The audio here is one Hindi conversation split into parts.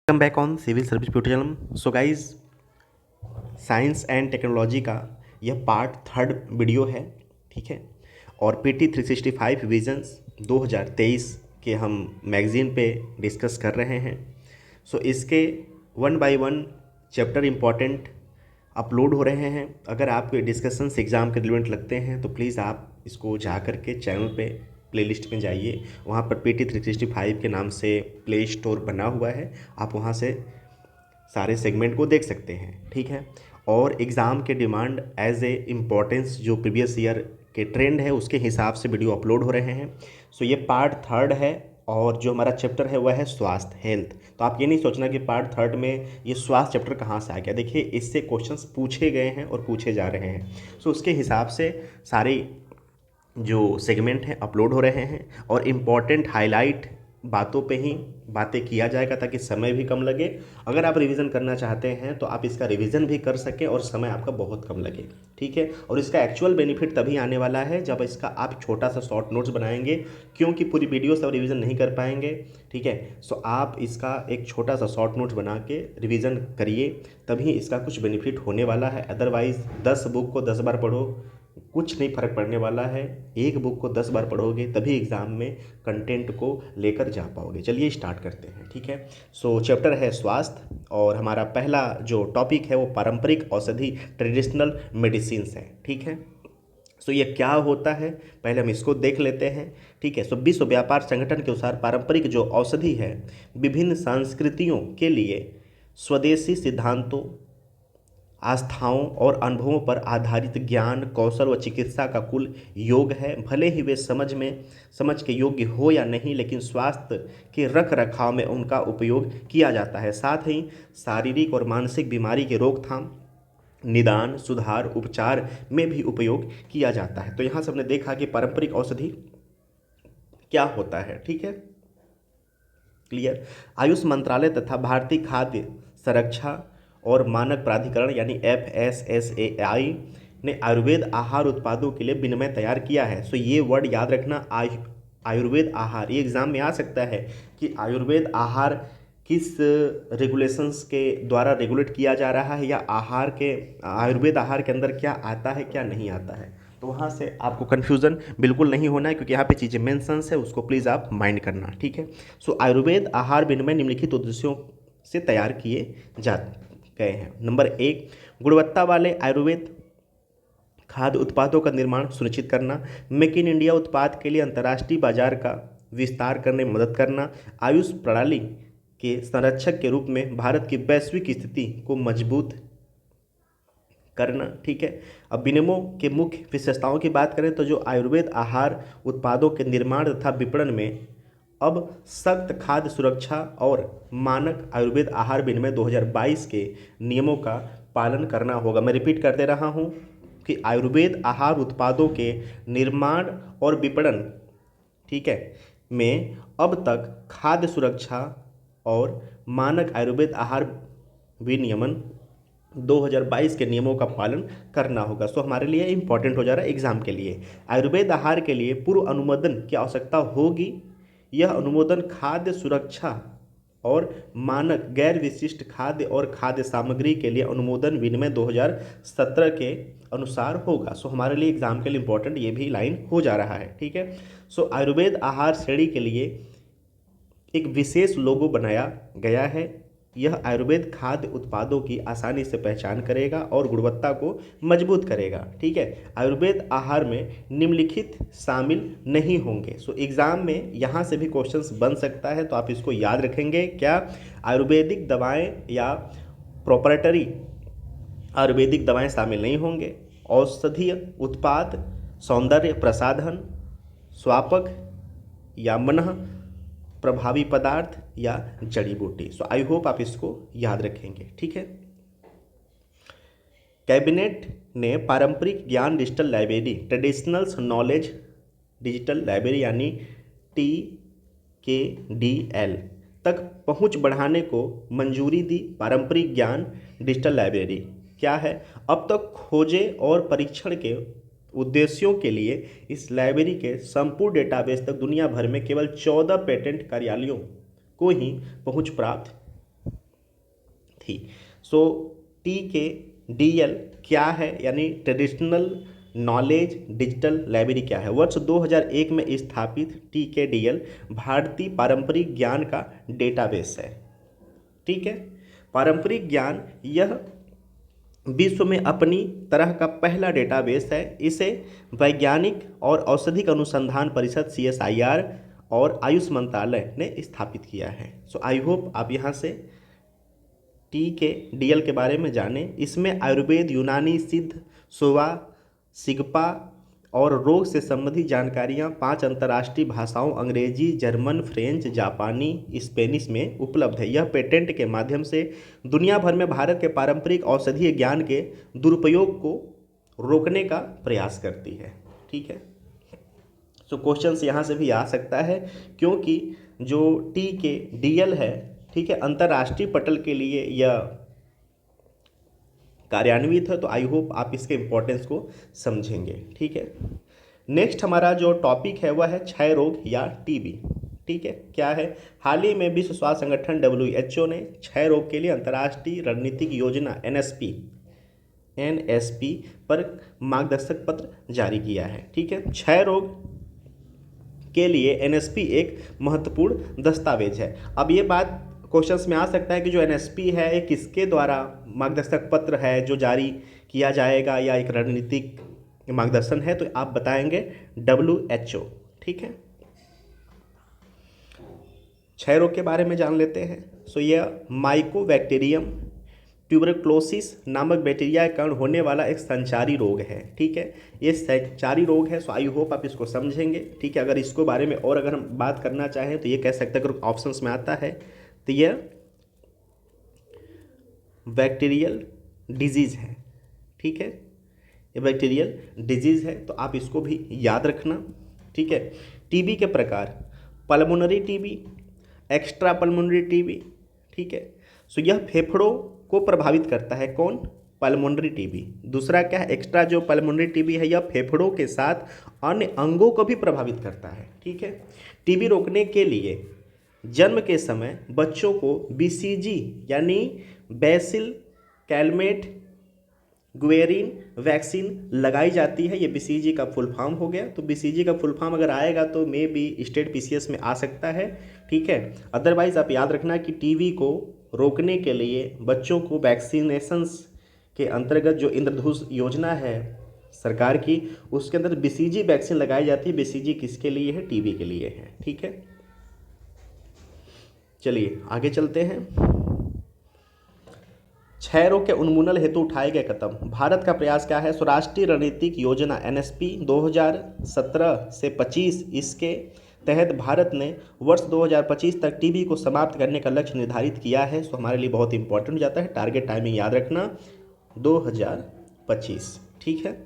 Welcome back on civil service tutorial. So guys, science and technology का यह पार्ट 3rd वीडियो है, ठीक है। और PT 365 विजन्स 2023 के हम मैगज़ीन पे डिस्कस कर रहे हैं। सो इसके 1 बाय 1 चैप्टर इम्पॉर्टेंट अपलोड हो रहे हैं। अगर आपको डिस्कशंस एग्ज़ाम के रिलेवेंट लगते हैं तो प्लीज़ आप इसको जा कर के चैनल पे प्लेलिस्ट में जाइए। वहाँ पर PT 365 के नाम से प्ले स्टोर बना हुआ है, आप वहाँ से सारे सेगमेंट को देख सकते हैं, ठीक है। और एग्ज़ाम के डिमांड एज ए इम्पोर्टेंस जो प्रीवियस ईयर के ट्रेंड है उसके हिसाब से वीडियो अपलोड हो रहे हैं। सो ये पार्ट 3rd है और जो हमारा चैप्टर है वह है स्वास्थ्य, हेल्थ। तो आप ये नहीं सोचना कि पार्ट 3rd में ये स्वास्थ्य चैप्टर कहाँ से आ गया। देखिए, इससे क्वेश्चंस पूछे गए हैं और पूछे जा रहे हैं। सो उसके हिसाब से सारे जो सेगमेंट हैं अपलोड हो रहे हैं और इम्पॉर्टेंट हाईलाइट बातों पे ही बातें किया जाएगा ताकि समय भी कम लगे। अगर आप रिवीजन करना चाहते हैं तो आप इसका रिवीजन भी कर सकें और समय आपका बहुत कम लगे, ठीक है। और इसका एक्चुअल बेनिफिट तभी आने वाला है जब इसका आप छोटा सा शॉर्ट नोट्स बनाएंगे, क्योंकि पूरी वीडियो से आप रिवीजन नहीं कर पाएंगे, ठीक है। सो आप इसका एक छोटा सा शॉर्ट नोट्स बना के रिवीजन करिए, तभी इसका कुछ बेनिफिट होने वाला है। अदरवाइज़ 10 बुक को 10 बार पढ़ो, कुछ नहीं फ़र्क पड़ने वाला है। एक बुक को 10 बार पढ़ोगे तभी एग्ज़ाम में कंटेंट को लेकर जा पाओगे। चलिए स्टार्ट करते हैं, ठीक है। सो चैप्टर है स्वास्थ्य और हमारा पहला जो टॉपिक है वो पारंपरिक औषधि, ट्रेडिशनल मेडिसिन्स है, ठीक है। सो ये क्या होता है पहले हम इसको देख लेते हैं, ठीक है। सो विश्व व्यापार संगठन के अनुसार पारंपरिक जो औषधि है विभिन्न संस्कृतियों के लिए स्वदेशी सिद्धांतों, आस्थाओं और अनुभवों पर आधारित ज्ञान, कौशल व चिकित्सा का कुल योग है। भले ही वे समझ के योग्य हो या नहीं, लेकिन स्वास्थ्य के रख रखाव में उनका उपयोग किया जाता है। साथ ही शारीरिक और मानसिक बीमारी के रोकथाम, निदान, सुधार, उपचार में भी उपयोग किया जाता है। तो यहाँ से हमने देखा कि पारंपरिक औषधि क्या होता है, ठीक है, क्लियर। आयुष मंत्रालय तथा भारतीय खाद्य संरक्षा और मानक प्राधिकरण यानी FSSAI ने आयुर्वेद आहार उत्पादों के लिए विनियम तैयार किया है। सो ये वर्ड याद रखना, आयुर्वेद आहार, ये एग्जाम में आ सकता है कि आयुर्वेद आहार किस रेगुलेशंस के द्वारा रेगुलेट किया जा रहा है, या आयुर्वेद आहार के अंदर क्या आता है क्या नहीं आता है। तो वहाँ से आपको कन्फ्यूज़न बिल्कुल नहीं होना है, क्योंकि यहाँ पे चीज़ें मेंशंस है, उसको प्लीज़ आप माइंड करना, ठीक है। सो आयुर्वेद आहार विनिमय निम्नलिखित उद्देश्यों से तैयार किए जा गए हैं। नंबर 1, गुणवत्ता वाले आयुर्वेद खाद्य उत्पादों का निर्माण सुनिश्चित करना। मेक इन इंडिया उत्पाद के लिए अंतर्राष्ट्रीय बाजार का विस्तार करने में मदद करना। आयुष प्रणाली के संरक्षक के रूप में भारत की वैश्विक स्थिति को मजबूत करना, ठीक है। अब विनियमों के मुख्य विशेषताओं की बात करें तो जो आयुर्वेद आहार उत्पादों के निर्माण तथा विपणन में अब सख्त खाद्य सुरक्षा और मानक आयुर्वेद आहार विनिमय 2022 के नियमों का पालन करना होगा। मैं रिपीट कर दे रहा हूँ कि आयुर्वेद आहार उत्पादों के निर्माण और विपणन, ठीक है, में अब तक खाद्य सुरक्षा और मानक आयुर्वेद आहार विनियमन 2022 के नियमों का पालन करना होगा। सो हमारे लिए इंपॉर्टेंट हो जा रहा है एग्जाम के लिए। आयुर्वेद आहार के लिए पूर्व अनुमोदन की आवश्यकता होगी। यह अनुमोदन खाद्य सुरक्षा और मानक गैर विशिष्ट खाद्य और खाद्य सामग्री के लिए अनुमोदन विनिमय 2017 के अनुसार होगा। सो हमारे लिए एग्जाम के लिए इंपॉर्टेंट ये भी लाइन हो जा रहा है, ठीक है। सो आयुर्वेद आहार श्रेणी के लिए एक विशेष लोगो बनाया गया है। यह आयुर्वेद खाद्य उत्पादों की आसानी से पहचान करेगा और गुणवत्ता को मजबूत करेगा, ठीक है। आयुर्वेद आहार में निम्नलिखित शामिल नहीं होंगे। सो एग्जाम में यहाँ से भी क्वेश्चंस बन सकता है, तो आप इसको याद रखेंगे। क्या? आयुर्वेदिक दवाएं या प्रोप्राइटरी आयुर्वेदिक दवाएं शामिल नहीं होंगे। औषधीय उत्पाद, सौंदर्य प्रसाधन, स्वापक या मनः प्रभावी पदार्थ या जड़ी बूटी। सो आई होप आप इसको याद रखेंगे, ठीक है। कैबिनेट ने पारंपरिक ज्ञान digital library, traditional knowledge digital library यानी TKDL तक पहुंच बढ़ाने को मंजूरी दी। पारंपरिक ज्ञान डिजिटल लाइब्रेरी क्या है? अब तक खोजे और परीक्षण के उद्देश्यों के लिए इस लाइब्रेरी के संपूर्ण डेटाबेस तक दुनिया भर में केवल 14 पेटेंट कार्यालयों को ही पहुंच प्राप्त थी। सो टी के डी एल क्या है, यानी ट्रेडिशनल नॉलेज डिजिटल लाइब्रेरी क्या है। वर्ष 2001 में स्थापित टी के डी एल भारतीय पारंपरिक ज्ञान का डेटाबेस है। ठीक है, पारंपरिक ज्ञान यह विश्व में अपनी तरह का पहला डेटाबेस है। इसे वैज्ञानिक और औषधिक अनुसंधान परिषद CSIR और आयुष मंत्रालय ने स्थापित किया है। सो आई होप आप यहाँ से टी के डी एल के बारे में जानें। इसमें आयुर्वेद, यूनानी, सिद्ध, सोवा, सिगपा और रोग से संबंधित जानकारियाँ 5 अंतर्राष्ट्रीय भाषाओं अंग्रेजी, जर्मन, फ्रेंच, जापानी, स्पेनिश में उपलब्ध है। यह पेटेंट के माध्यम से दुनिया भर में भारत के पारंपरिक औषधीय ज्ञान के दुरुपयोग को रोकने का प्रयास करती है। ठीक है, सो क्वेश्चंस यहाँ से भी आ सकता है, क्योंकि जो टी के डी एल है, ठीक है, अंतर्राष्ट्रीय पटल के लिए यह कार्यान्वित है। तो आई होप आप इसके इम्पोर्टेंस को समझेंगे। ठीक है, नेक्स्ट हमारा जो टॉपिक है वह है क्षय रोग या टीबी। ठीक है, क्या है, हाल ही में विश्व स्वास्थ्य संगठन WHO ने क्षय रोग के लिए अंतर्राष्ट्रीय रणनीतिक योजना NSP पर मार्गदर्शक पत्र जारी किया है। ठीक है, क्षय रोग के लिए NSP एक महत्वपूर्ण दस्तावेज है। अब ये बात क्वेश्चंस में आ सकता है कि जो NSP है ये किसके द्वारा मार्गदर्शक पत्र है जो जारी किया जाएगा, या एक रणनीतिक मार्गदर्शन है, तो आप बताएंगे WHO। ठीक है, क्षय रोग के बारे में जान लेते हैं। सो यह माइकोबैक्टीरियम ट्यूबरक्लोसिस नामक बैक्टीरिया के कारण होने वाला एक संचारी रोग है। ठीक है, ये संचारी रोग है। सो आई होप आप इसको समझेंगे। ठीक है, अगर इसको बारे में और अगर हम बात करना चाहें तो ये कह सकते हैं, अगर ऑप्शंस में आता है तो यह बैक्टीरियल डिजीज़ है। ठीक है, ये बैक्टीरियल डिजीज़ है, तो आप इसको भी याद रखना। ठीक है, टीबी के प्रकार, pulmonary TB, extra pulmonary TB. ठीक है, सो यह फेफड़ों को प्रभावित करता है। कौन? Pulmonary TB. दूसरा क्या है, एक्स्ट्रा जो पल्मोनरी टीबी है, यह फेफड़ों के साथ अन्य अंगों को भी प्रभावित करता है। ठीक है, टीबी रोकने के लिए जन्म के समय बच्चों को BCG यानी बैसिल कैलमेट गुएरिन वैक्सीन लगाई जाती है। ये BCG का फुल फॉर्म हो गया। तो BCG का फुल फॉर्म अगर आएगा तो मे बी स्टेट PCS में आ सकता है। ठीक है, अदरवाइज आप याद रखना कि टीबी को रोकने के लिए बच्चों को वैक्सीनेशंस के अंतर्गत जो इंद्रधनुष योजना है सरकार की, उसके अंदर BCG वैक्सीन लगाई जाती है। BCG किसके लिए है? टीबी के लिए है। ठीक है, चलिए आगे चलते हैं। क्षय रोग के उन्मूलन हेतु उठाए गए कदम। भारत का प्रयास क्या है? सो राष्ट्रीय रणनीतिक योजना NSP 2017 से 25, इसके तहत भारत ने वर्ष 2025 तक टीबी को समाप्त करने का लक्ष्य निर्धारित किया है। सो हमारे लिए बहुत इंपॉर्टेंट हो जाता है, टारगेट टाइमिंग याद रखना 2025। ठीक है,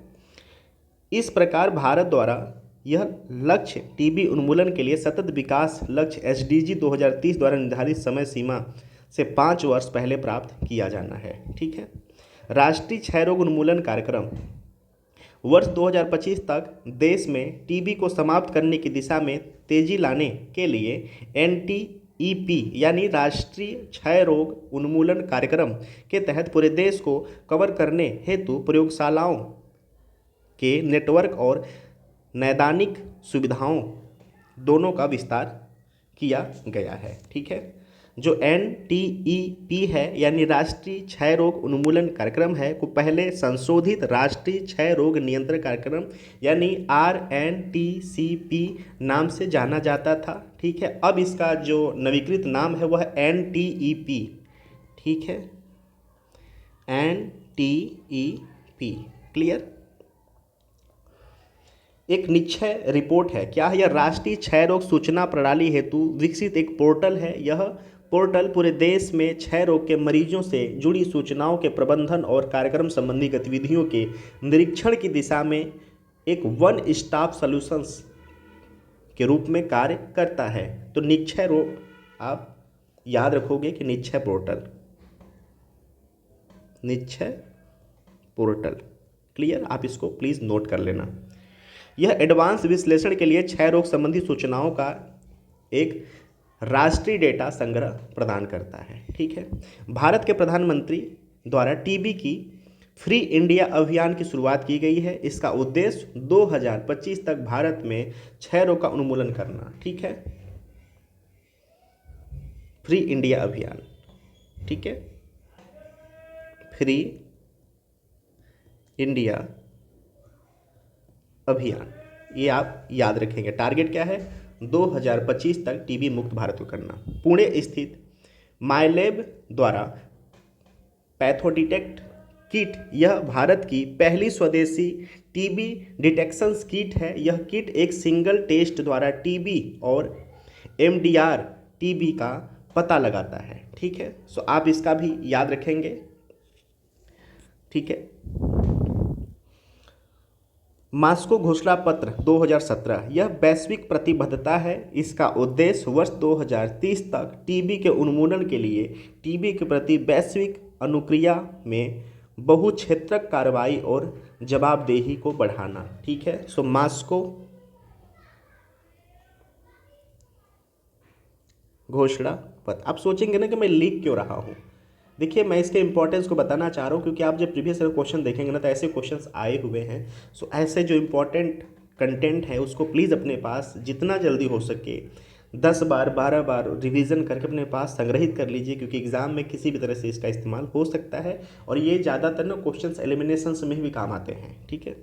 इस प्रकार भारत द्वारा यह लक्ष्य टीबी उन्मूलन के लिए सतत विकास लक्ष्य SDG 2030 द्वारा निर्धारित समय सीमा से 5 वर्ष पहले प्राप्त किया जाना है। ठीक है, राष्ट्रीय क्षय रोग उन्मूलन कार्यक्रम वर्ष 2025 तक देश में टीबी को समाप्त करने की दिशा में तेजी लाने के लिए NTEP यानी राष्ट्रीय क्षय रोग उन्मूलन कार्यक्रम के तहत पूरे देश को कवर करने हेतु प्रयोगशालाओं के नेटवर्क और नैदानिक सुविधाओं दोनों का विस्तार किया गया है। ठीक है, जो NTEP है यानी राष्ट्रीय क्षय रोग उन्मूलन कार्यक्रम है को पहले संशोधित राष्ट्रीय क्षय रोग नियंत्रण कार्यक्रम यानी RNTCP नाम से जाना जाता था। ठीक है, अब इसका जो नवीकृत नाम है वह NTEP। ठीक है, NTEP क्लियर। एक निश्चय रिपोर्ट है, क्या है? यह राष्ट्रीय क्षय रोग सूचना प्रणाली हेतु विकसित एक पोर्टल है। यह पोर्टल पूरे देश में क्षय रोग के मरीजों से जुड़ी सूचनाओं के प्रबंधन और कार्यक्रम संबंधी गतिविधियों के निरीक्षण की दिशा में एक वन स्टॉप सॉल्यूशंस के रूप में कार्य करता है। तो निश्चय रोग आप याद रखोगे कि निश्चय पोर्टल क्लियर, आप इसको प्लीज़ नोट कर लेना। यह एडवांस विश्लेषण के लिए क्षय रोग संबंधी सूचनाओं का एक राष्ट्रीय डेटा संग्रह प्रदान करता है। ठीक है, भारत के प्रधानमंत्री द्वारा टीबी की फ्री इंडिया अभियान की शुरुआत की गई है। इसका उद्देश्य 2025 तक भारत में क्षय रोग का उन्मूलन करना। ठीक है, फ्री इंडिया अभियान। ठीक है, फ्री इंडिया अभियान, ये आप याद रखेंगे। टारगेट क्या है? 2025 तक टीबी मुक्त भारत को करना। पुणे स्थित माइलैब द्वारा पैथोडिटेक्ट किट, यह भारत की पहली स्वदेशी टीबी डिटेक्शन किट है। यह किट एक सिंगल टेस्ट द्वारा टीबी और एमडीआर टीबी का पता लगाता है। ठीक है, सो आप इसका भी याद रखेंगे। ठीक है, मास्को घोषणा पत्र 2017, यह वैश्विक प्रतिबद्धता है। इसका उद्देश्य वर्ष 2030 तक टीबी के उन्मूलन के लिए टीबी के प्रति वैश्विक अनुक्रिया में बहुक्षेत्रक कार्रवाई और जवाबदेही को बढ़ाना। ठीक है, सो मास्को घोषणा पत्र। आप सोचेंगे ना कि मैं लिख क्यों रहा हूँ। देखिए, मैं इसके इंपॉर्टेंस को बताना चाह रहा हूँ, क्योंकि आप जब प्रीवियस क्वेश्चन देखेंगे ना तो ऐसे क्वेश्चंस आए हुए हैं। सो ऐसे जो इंपॉर्टेंट कंटेंट है उसको प्लीज़ अपने पास जितना जल्दी हो सके 10 बार 12 बार रिवीजन करके अपने पास संग्रहित कर लीजिए, क्योंकि एग्जाम में किसी भी तरह से इसका इस्तेमाल हो सकता है और ये ज़्यादातर ना क्वेश्चंस एलिमिनेशन में भी काम आते हैं। ठीक है,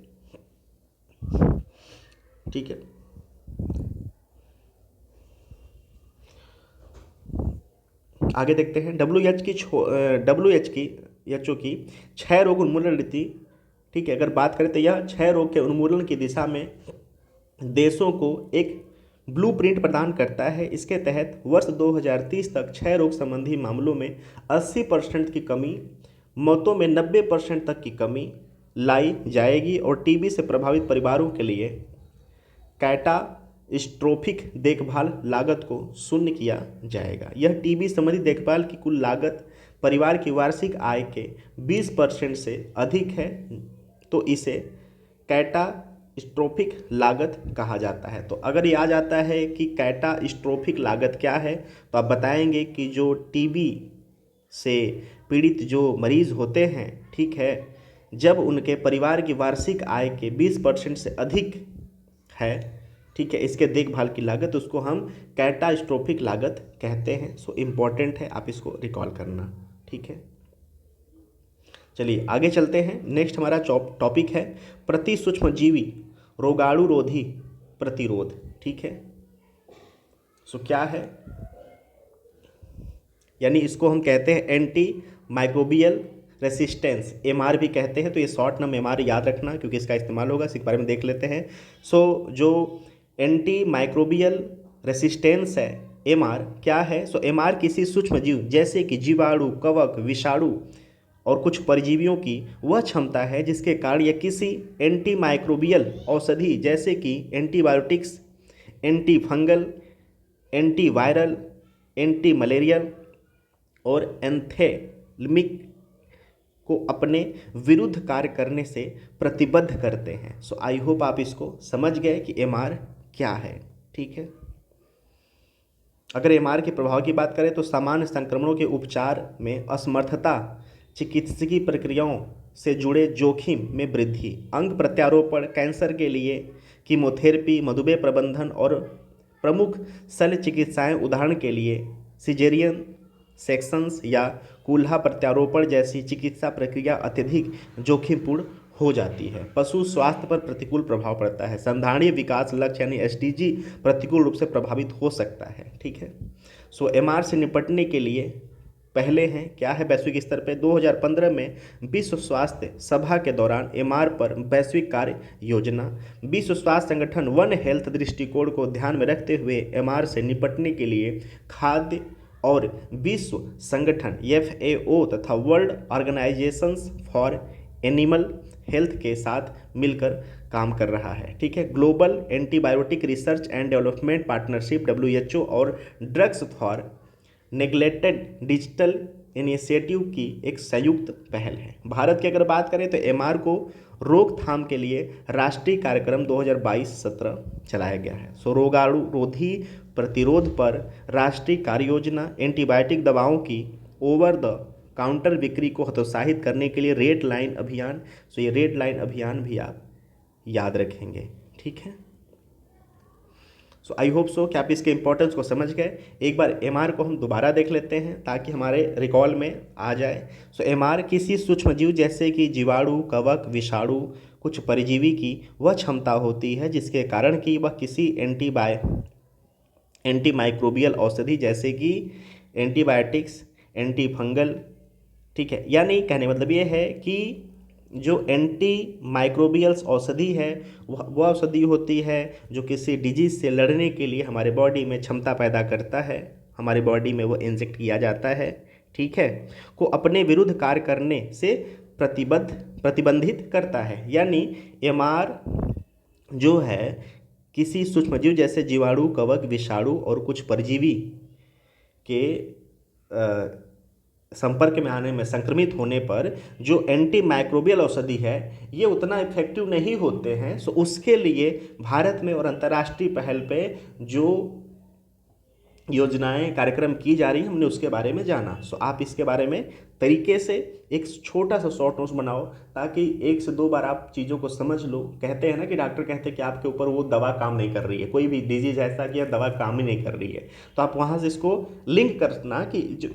ठीक है। आगे देखते हैं WHO की क्षय रोग उन्मूलन नीति। ठीक है, अगर बात करें तो यह क्षय रोग के उन्मूलन की दिशा में देशों को एक ब्लूप्रिंट प्रदान करता है। इसके तहत वर्ष 2030 तक क्षय रोग संबंधी मामलों में 80% की कमी, मौतों में 90% तक की कमी लाई जाएगी और टीबी से प्रभावित परिवारों के लिए कैटास्ट्रोफिक देखभाल लागत को शून्य किया जाएगा। यह टीबी संबंधी देखभाल की कुल लागत परिवार की वार्षिक आय के 20% से अधिक है, तो इसे कैटास्ट्रोफिक लागत कहा जाता है। तो अगर ये आ जाता है कि कैटास्ट्रोफिक लागत क्या है, तो आप बताएंगे कि जो टीबी से पीड़ित जो मरीज होते हैं, ठीक है, जब उनके परिवार की वार्षिक आय के 20% से अधिक है, ठीक है, इसके देखभाल की लागत, उसको हम कैटास्ट्रोफिक लागत कहते हैं। सो इम्पॉर्टेंट है, आप इसको रिकॉल करना। ठीक है, चलिए आगे चलते हैं। नेक्स्ट हमारा टॉपिक है प्रति सूक्ष्मजीवी रोगाणुरोधी प्रतिरोध। ठीक है, सो क्या है, यानी इसको हम कहते हैं एंटी माइक्रोबियल रेसिस्टेंस, एमआर भी कहते हैं। तो ये शॉर्ट नाम एमआर याद रखना, क्योंकि इसका इस्तेमाल होगा, इसके बारे में देख लेते हैं। सो जो एंटी माइक्रोबियल रेसिस्टेंस है, एमआर क्या है? सो एमआर किसी सूक्ष्मजीव जैसे कि जीवाणु, कवक, विषाणु और कुछ परजीवियों की वह क्षमता है जिसके कारण यह किसी एंटी माइक्रोबियल औषधि जैसे कि antibiotics, anti fungal, antiviral, anti malarial और एंथेल्मिक को अपने विरुद्ध कार्य करने से प्रतिबद्ध करते हैं। सो आई होप आप इसको समझ गए कि एमआर क्या है। ठीक है, अगर एमआर के प्रभाव की बात करें तो सामान्य संक्रमणों के उपचार में असमर्थता, चिकित्सकीय प्रक्रियाओं से जुड़े जोखिम में वृद्धि, अंग प्रत्यारोपण, कैंसर के लिए कीमोथेरेपी, मधुमेह प्रबंधन और प्रमुख शल्य चिकित्साएं, उदाहरण के लिए सिजेरियन सेक्शंस या कूल्हा प्रत्यारोपण जैसी चिकित्सा प्रक्रिया अत्यधिक जोखिमपूर्ण हो जाती है। पशु स्वास्थ्य पर प्रतिकूल प्रभाव पड़ता है। संधारणीय विकास लक्ष्य यानी एसडीजी प्रतिकूल रूप से प्रभावित हो सकता है। ठीक है, सो एमआर से निपटने के लिए पहले हैं क्या है वैश्विक स्तर पे 2015 में विश्व स्वास्थ्य सभा के दौरान एमआर पर वैश्विक कार्य योजना, विश्व स्वास्थ्य संगठन वन हेल्थ दृष्टिकोण को ध्यान में रखते हुए एमआर से निपटने के लिए खाद्य और विश्व संगठन FAO तथा world organisations for animal health के साथ मिलकर काम कर रहा है। ठीक है, global antibiotic research and development partnership WHO और drugs for neglected digital initiative की एक संयुक्त पहल है। भारत की अगर बात करें तो एमआर को रोकथाम के लिए राष्ट्रीय कार्यक्रम 2022-17 चलाया गया है। सो रोगाणु रोधी प्रतिरोध पर राष्ट्रीय कार्य योजना, एंटीबायोटिक दवाओं की ओवर द काउंटर बिक्री को हतोत्साहित करने के लिए रेड लाइन अभियान। सो ये रेड लाइन अभियान भी आप याद रखेंगे, ठीक है। सो आई होप सो कि आप इसके इंपॉर्टेंस को समझ गए। एक बार एमआर को हम दोबारा देख लेते हैं ताकि हमारे रिकॉल में आ जाए। सो एमआर किसी सूक्ष्मजीव जैसे कि जीवाणु, कवक, विषाणु, कुछ परजीवी की वह क्षमता होती है जिसके कारण कि वह किसी एंटीमाइक्रोबियल औषधि जैसे कि एंटीबायोटिक्स, एंटी फंगल, ठीक है। यानी कहने मतलब ये है कि जो एंटी माइक्रोबियल्स औषधि है वह औषधि होती है जो किसी डिजीज से लड़ने के लिए हमारे बॉडी में क्षमता पैदा करता है, हमारे बॉडी में वो इंजेक्ट किया जाता है, ठीक है, को अपने विरुद्ध कार्य करने से प्रतिबंधित करता है। यानी एमआर जो है किसी सूक्ष्मजीव जैसे जीवाणु, कवक, विषाणु और कुछ परजीवी के संपर्क में आने में, संक्रमित होने पर जो एंटी माइक्रोबियल औषधि है ये उतना इफेक्टिव नहीं होते हैं। सो उसके लिए भारत में और अंतर्राष्ट्रीय पहल पे जो योजनाएं, कार्यक्रम की जा रही हैं, हमने उसके बारे में जाना। सो आप इसके बारे में तरीके से एक छोटा सा शॉर्ट नोट्स बनाओ ताकि 1 से 2 बार आप चीज़ों को समझ लो। कहते हैं ना कि डॉक्टर कहते हैं कि आपके ऊपर वो दवा काम नहीं कर रही है, कोई भी डिजीज ऐसा कि दवा काम ही नहीं कर रही है, तो आप वहाँ से इसको लिंक करना कि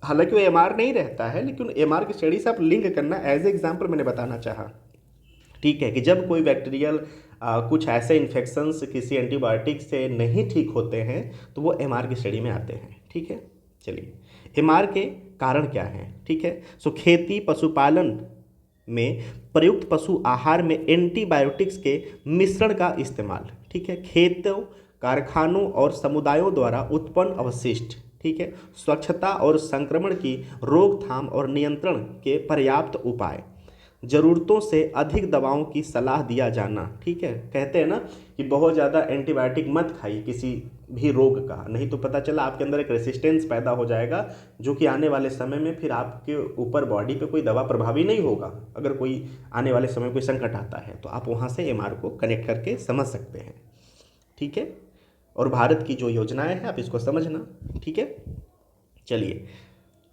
हालांकि वो एमआर नहीं रहता है लेकिन एमआर की स्टडी से आप लिंक करना, एज एग्जाम्पल मैंने बताना चाहा, ठीक है, कि जब कोई बैक्टीरियल कुछ ऐसे इन्फेक्शंस किसी एंटीबायोटिक से नहीं ठीक होते हैं तो वो एमआर की स्टडी में आते हैं, ठीक है। चलिए, एमआर के कारण क्या हैं, ठीक है। सो खेती पशुपालन में प्रयुक्त पशु आहार में एंटीबायोटिक्स के मिश्रण का इस्तेमाल, ठीक है। खेतों, कारखानों और समुदायों द्वारा उत्पन्न अवशिष्ट, ठीक है, स्वच्छता और संक्रमण की रोकथाम और नियंत्रण के पर्याप्त उपाय, ज़रूरतों से अधिक दवाओं की सलाह दिया जाना, ठीक है। कहते हैं ना कि बहुत ज़्यादा एंटीबायोटिक मत खाइए किसी भी रोग का, नहीं तो पता चला आपके अंदर एक रेसिस्टेंस पैदा हो जाएगा जो कि आने वाले समय में फिर आपके ऊपर बॉडी पे कोई दवा प्रभावी नहीं होगा। अगर कोई आने वाले समय कोई संकट आता है तो आप वहाँ से एमआर को कनेक्ट करके समझ सकते हैं, ठीक है। और भारत की जो योजनाएं हैं आप इसको समझना, ठीक है। चलिए,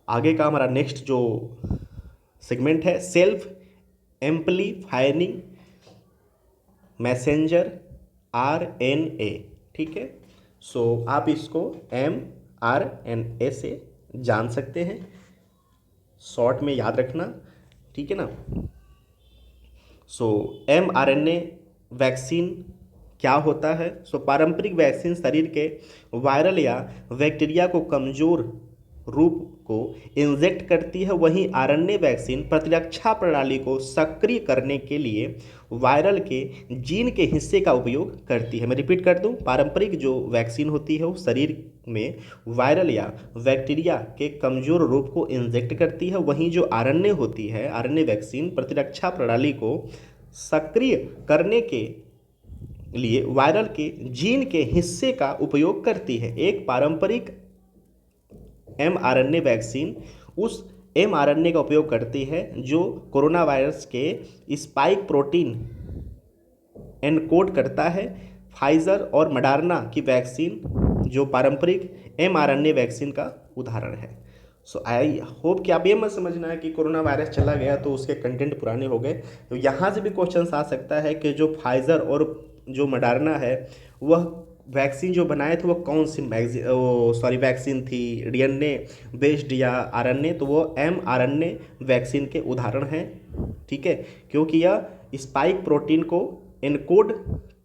आगे का हमारा नेक्स्ट जो सेगमेंट है सेल्फ एम्प्लीफायरिंग मैसेंजर आरएनए, ठीक है। सो आप इसको mRNA से जान सकते हैं, शॉर्ट में याद रखना, ठीक है ना। सो mRNA वैक्सीन क्या होता है? सो पारंपरिक वैक्सीन शरीर के वायरल या बैक्टीरिया को कमजोर रूप को इंजेक्ट करती है, वहीं आरएनए वैक्सीन प्रतिरक्षा प्रणाली को सक्रिय करने के लिए वायरल के जीन के हिस्से का उपयोग करती है। मैं रिपीट कर दूं, पारंपरिक जो वैक्सीन होती है वो शरीर में वायरल या बैक्टीरिया के कमजोर रूप को इंजेक्ट करती है, वहीं जो आरएनए होती है, आरएनए वैक्सीन प्रतिरक्षा प्रणाली को सक्रिय करने के लिए वायरल के जीन के हिस्से का उपयोग करती है। एक पारंपरिक mRNA वैक्सीन उस mRNA का उपयोग करती है जो कोरोना वायरस के स्पाइक प्रोटीन एनकोड करता है। फाइजर और मॉडर्ना की वैक्सीन जो पारंपरिक mRNA वैक्सीन का उदाहरण है। सो आई होप कि आप ये मत समझना है कि कोरोना वायरस चला गया तो उसके कंटेंट पुराने हो गए। तो यहाँ से भी क्वेश्चन आ सकता है कि जो फाइजर और जो मॉडर्ना है वह वैक्सीन जो बनाए थे वो कौन सी वैक्सीन थी, डीएनए बेस्ड या आरएनए, तो वो mRNA वैक्सीन के उदाहरण हैं, ठीक है, क्योंकि यह स्पाइक प्रोटीन को एनकोड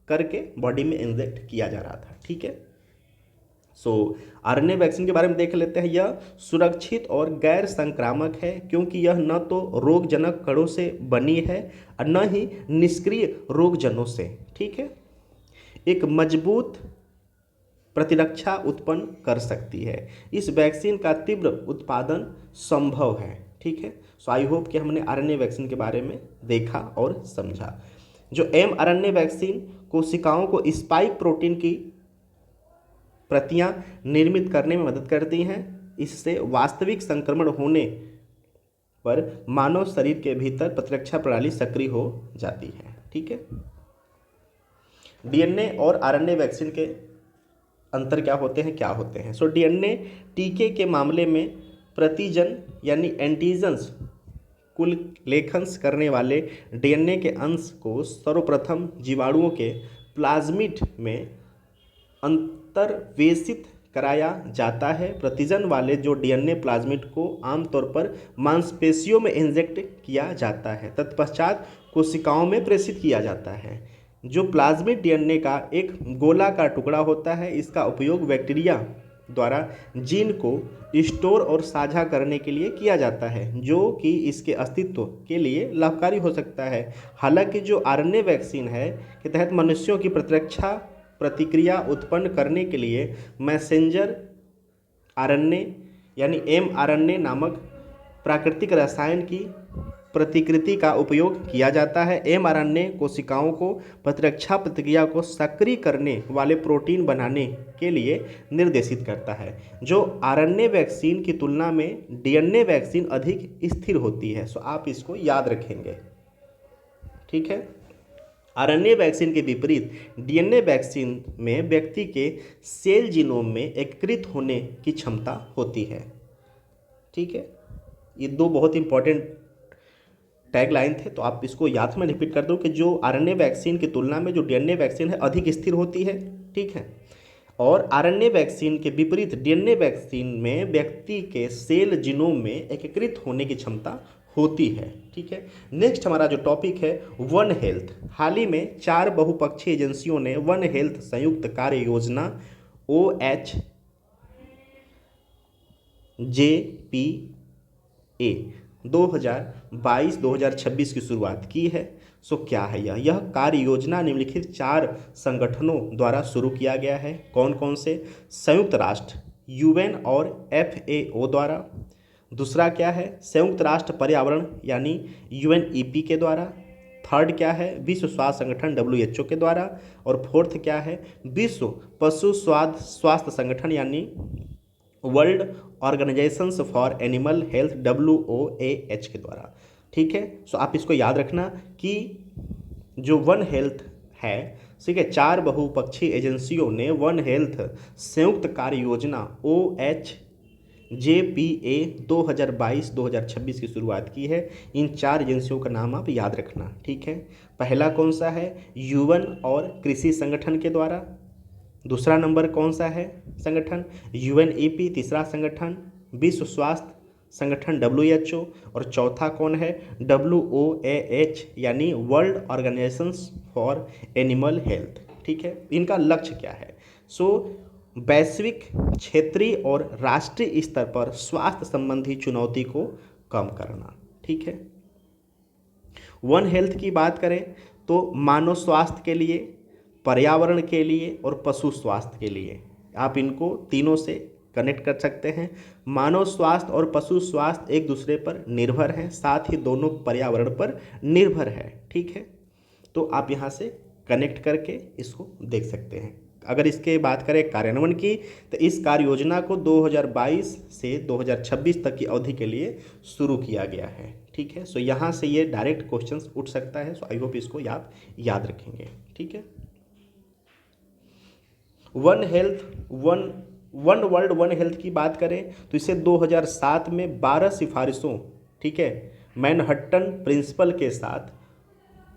करके बॉडी में इंजेक्ट किया जा रहा था, ठीक है। सो आरएनए वैक्सीन के बारे में देख लेते हैं। यह सुरक्षित और गैर संक्रामक है क्योंकि यह न तो रोगजनक कणों से बनी है और न ही निष्क्रिय रोगजनों से, ठीक है। एक मजबूत प्रतिरक्षा उत्पन्न कर सकती है। इस वैक्सीन का तीव्र उत्पादन संभव है, ठीक है। सो आई होप कि हमने आरएनए वैक्सीन के बारे में देखा और समझा। जो mRNA वैक्सीन कोशिकाओं को स्पाइक प्रोटीन की प्रतियां निर्मित करने में मदद करती हैं, इससे वास्तविक संक्रमण होने पर मानव शरीर के भीतर प्रतिरक्षा प्रणाली सक्रिय हो जाती है। ठीक है। डीएनए और आरएनए वैक्सीन के अंतर क्या होते हैं, क्या होते हैं? सो डीएनए टीके के मामले में प्रतिजन यानी एंटीजन्स कुल लेखन करने वाले डीएनए के अंश को सर्वप्रथम जीवाणुओं के प्लाज्मिड में अंतर्वेशित कराया जाता है। प्रतिजन वाले जो डीएनए प्लाज्मिड को आमतौर पर मांसपेशियों में इंजेक्ट किया जाता है, तत्पश्चात कोशिकाओं में प्रेषित किया जाता है। जो प्लाज्मिड डीएनए का एक गोलाकार टुकड़ा होता है, इसका उपयोग बैक्टीरिया द्वारा जीन को स्टोर और साझा करने के लिए किया जाता है, जो कि इसके अस्तित्व के लिए लाभकारी हो सकता है। हालांकि जो आरएनए वैक्सीन है के तहत मनुष्यों की प्रतिरक्षा प्रतिक्रिया उत्पन्न करने के लिए मैसेंजर आरएनए यानी mRNA नामक प्राकृतिक रसायन की प्रतिकृति का उपयोग किया जाता है। mRNA कोशिकाओं को प्रतिरक्षा प्रतिक्रिया को सक्रिय करने वाले प्रोटीन बनाने के लिए निर्देशित करता है। जो आरएनए वैक्सीन की तुलना में डीएनए वैक्सीन अधिक स्थिर होती है। सो आप इसको याद रखेंगे। ठीक है। आरएनए वैक्सीन के विपरीत डीएनए वैक्सीन में व्यक्ति के सेल जीनोम में एकीकृत होने की क्षमता होती है। ठीक है। ये दो बहुत इंपॉर्टेंट टैगलाइन थे, तो आप इसको याद में रिपीट कर दो कि जो आरएनए वैक्सीन की तुलना में जो डीएनए वैक्सीन है अधिक स्थिर होती है। ठीक है। और आरएनए वैक्सीन के विपरीत डीएनए वैक्सीन में व्यक्ति के सेल जीनोम में एकीकृत होने की क्षमता होती है। ठीक है। नेक्स्ट हमारा जो टॉपिक है वन हेल्थ। हाल ही में 4 बहुपक्षीय एजेंसियों ने वन हेल्थ संयुक्त कार्य योजना OHJPA 2022-2026 की शुरुआत की है। सो क्या है यह कार्य योजना निम्नलिखित 4 संगठनों द्वारा शुरू किया गया है। कौन कौन से? संयुक्त राष्ट्र UN और FAO द्वारा। दूसरा क्या है? संयुक्त राष्ट्र पर्यावरण यानी UNEP के द्वारा। थर्ड क्या है? विश्व स्वास्थ्य संगठन WHO के द्वारा। और फोर्थ क्या है? विश्व पशु स्वास्थ्य संगठन यानी world organisations for animal health WOAH के द्वारा। ठीक है। सो आप इसको याद रखना कि जो वन हेल्थ है, ठीक है, 4 बहुपक्षीय एजेंसियों ने वन हेल्थ संयुक्त कार्य योजना OHJPA 2022-2026 की शुरुआत की है। इन 4 एजेंसियों का नाम आप याद रखना। ठीक है। पहला कौन सा है? UN और कृषि संगठन के द्वारा। दूसरा नंबर कौन सा है संगठन? UNEP। तीसरा संगठन विश्व स्वास्थ्य संगठन WHO। और चौथा कौन है? WOAH यानी world organisations for animal health. ठीक है। इनका लक्ष्य क्या है? सो वैश्विक, क्षेत्रीय और राष्ट्रीय स्तर पर स्वास्थ्य संबंधी चुनौती को कम करना। ठीक है। वन हेल्थ की बात करें तो मानव स्वास्थ्य के लिए, पर्यावरण के लिए और पशु स्वास्थ्य के लिए आप इनको तीनों से कनेक्ट कर सकते हैं। मानव स्वास्थ्य और पशु स्वास्थ्य एक दूसरे पर निर्भर हैं, साथ ही दोनों पर्यावरण पर निर्भर है। ठीक है। तो आप यहाँ से कनेक्ट करके इसको देख सकते हैं। अगर इसके बात करें कार्यान्वयन की, तो इस कार्य योजना को 2022 से 2026 तक की अवधि के लिए शुरू किया गया है। ठीक है। सो यहाँ से ये डायरेक्ट क्वेश्चंस उठ सकता है। सो आई होप इसको याद रखेंगे। ठीक है। वन वर्ल्ड वन हेल्थ की बात करें तो इसे 2007 में 12 सिफारिशों, ठीक है, मैनहट्टन प्रिंसिपल के साथ